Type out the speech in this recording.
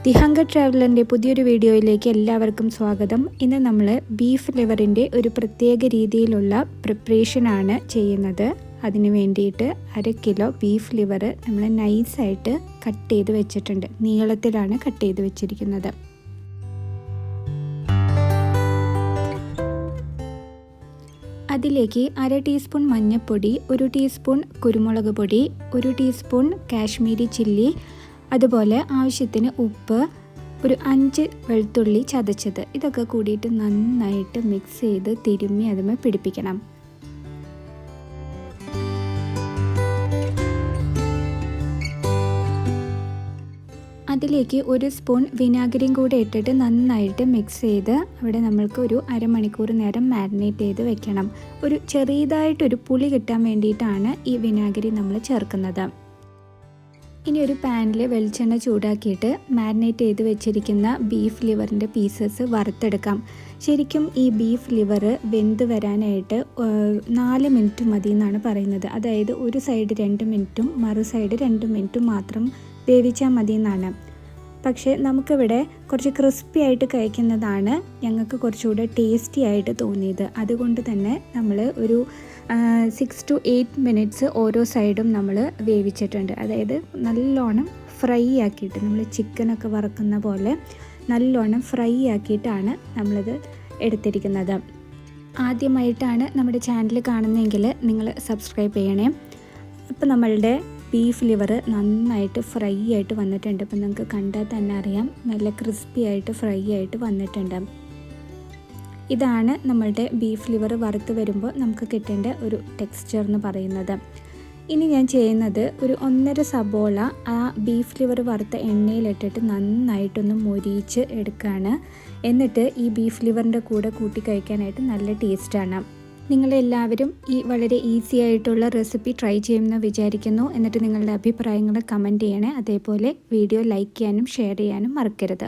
The hunger ട്രാവലറിൻ്റെ പുതിയൊരു വീഡിയോയിലേക്ക് എല്ലാവർക്കും സ്വാഗതം. ഇന്ന് നമ്മൾ ബീഫ് ലിവറിൻ്റെ ഒരു പ്രത്യേക രീതിയിലുള്ള പ്രിപ്പറേഷനാണ് ചെയ്യുന്നത്. അതിന് വേണ്ടിയിട്ട് 1/2 കിലോ ബീഫ് ലിവർ നമ്മൾ നൈസായിട്ട് കട്ട് ചെയ്ത് വെച്ചിട്ടുണ്ട്. നീളത്തിലാണ് കട്ട് ചെയ്ത് വെച്ചിരിക്കുന്നത്. അതിലേക്ക് 1/2 ടീസ്പൂൺ മഞ്ഞൾപ്പൊടി, 1 ടീസ്പൂൺ കുരുമുളക് പൊടി, 1 ടീസ്പൂൺ കാശ്മീരി ചില്ലി, അതുപോലെ ആവശ്യത്തിന് ഉപ്പ്, ഒരു 5 വെളുത്തുള്ളി ചതച്ചത്, ഇതൊക്കെ കൂടിയിട്ട് നന്നായിട്ട് മിക്സ് ചെയ്ത് തിരുമ്മി അതുമേ പിടിപ്പിക്കണം. അതിലേക്ക് 1 സ്പൂൺ വിനാഗിരിയും കൂടെ ഇട്ടിട്ട് നന്നായിട്ട് മിക്സ് ചെയ്ത് അവിടെ നമ്മൾക്ക് ഒരു അരമണിക്കൂർ നേരം മാരിനേറ്റ് ചെയ്ത് വെക്കണം. ഒരു ചെറിയതായിട്ടൊരു പുളി കിട്ടാൻ വേണ്ടിയിട്ടാണ് ഈ വിനാഗിരി നമ്മൾ ചേർക്കുന്നത്. ഇനി ഒരു പാനിൽ വെളിച്ചെണ്ണ ചൂടാക്കിയിട്ട് മാരിനേറ്റ് ചെയ്ത് വെച്ചിരിക്കുന്ന ബീഫ് ലിവറിൻ്റെ പീസസ് വറുത്തെടുക്കാം. ശരിക്കും ഈ ബീഫ് ലിവർ വെന്ത് വരാനായിട്ട് 4 മിനിറ്റ് മതി എന്നാണ് പറയുന്നത്. അതായത് ഒരു സൈഡ് 2 മിനിറ്റും മറു സൈഡ് 2 മിനിറ്റും മാത്രം വേവിച്ചാൽ മതി എന്നാണ്. പക്ഷേ നമുക്കിവിടെ കുറച്ച് ക്രിസ്പി ആയിട്ട് കഴിക്കുന്നതാണ് ഞങ്ങൾക്ക് കുറച്ചുകൂടെ ടേസ്റ്റി ആയിട്ട് തോന്നിയത്. അതുകൊണ്ട് തന്നെ നമ്മൾ ഒരു 6 to 8 മിനിറ്റ്സ് ഓരോ സൈഡും നമ്മൾ വേവിച്ചിട്ടുണ്ട്. അതായത് നല്ലോണം ഫ്രൈ ആക്കിയിട്ട്, നമ്മൾ ചിക്കനൊക്കെ വറക്കുന്ന പോലെ നല്ലോണം ഫ്രൈ ആക്കിയിട്ടാണ് നമ്മളിത് എടുത്തിരിക്കുന്നത്. ആദ്യമായിട്ടാണ് നമ്മുടെ ചാനൽ കാണുന്നതെങ്കിൽ നിങ്ങൾ സബ്സ്ക്രൈബ് ചെയ്യണേ. അപ്പോൾ നമ്മളുടെ ബീഫ് ലിവർ നന്നായിട്ട് ഫ്രൈ ആയിട്ട് വന്നിട്ടുണ്ട്. അപ്പം നിങ്ങൾക്ക് കണ്ടാൽ തന്നെ അറിയാം, നല്ല ക്രിസ്പി ആയിട്ട് ഫ്രൈ ആയിട്ട് വന്നിട്ടുണ്ട്. ഇതാണ് നമ്മളുടെ ബീഫ് ലിവർ വറുത്ത് വരുമ്പോൾ നമുക്ക് കിട്ടേണ്ട ഒരു ടെക്സ്ചർ എന്ന് പറയുന്നത്. ഇനി ഞാൻ ചെയ്യുന്നത് ഒരു 1.5 സബോള ആ ബീഫ് ലിവർ വറുത്ത എണ്ണയിലിട്ടിട്ട് നന്നായിട്ടൊന്ന് മൊരിയിച്ച് എടുക്കുകയാണ്. എന്നിട്ട് ഈ ബീഫ് ലിവറിൻ്റെ കൂടെ കൂട്ടി കഴിക്കാനായിട്ട് നല്ല ടേസ്റ്റാണ്. നിങ്ങളെല്ലാവരും ഈ വളരെ ഈസി ആയിട്ടുള്ള റെസിപ്പി ട്രൈ ചെയ്യുമെന്ന് വിചാരിക്കുന്നു. എന്നിട്ട് നിങ്ങളുടെ അഭിപ്രായങ്ങൾ കമൻറ്റ് ചെയ്യണേ. അതേപോലെ വീഡിയോ ലൈക്ക് ചെയ്യാനും ഷെയർ ചെയ്യാനും മറക്കരുത്.